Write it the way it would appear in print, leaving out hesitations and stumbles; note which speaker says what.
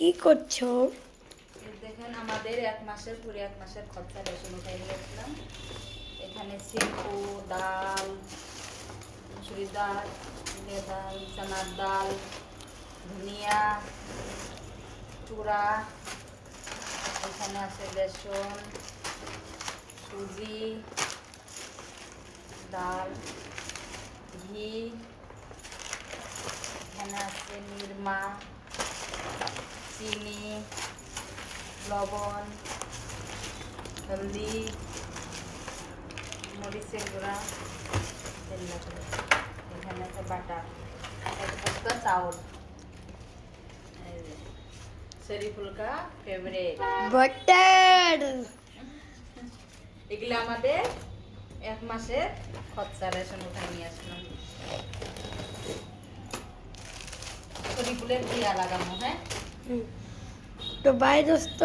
Speaker 1: কি করছো?
Speaker 2: দেখেন আমাদের এক মাসের পুরো এক মাসের খরচা রেশন উঠাই নিয়েছিলাম। এখানে সিম্পু ডাল, মুসুরি ডাল, ডাল, চানার ডাল, ধনিয়া চূড়া, এখানে আছে বেসন, সুজি, ডাল, ঘি, এখানে আছে নিরমা, চিনি, লবণ, হলদি, মরিচের গুঁড়া, এখানে আছে বাটার, এক বস্তা চাউল, শরীফুলকা ফেভারিট
Speaker 1: বাটার।
Speaker 2: এগুলো আমাদের এক মাসের খরচা রেশন উঠে নিয়ে আসলাম। শরীফুলের দিয়া লাগানো, হ্যাঁ।
Speaker 1: তো বাই দোস্ত।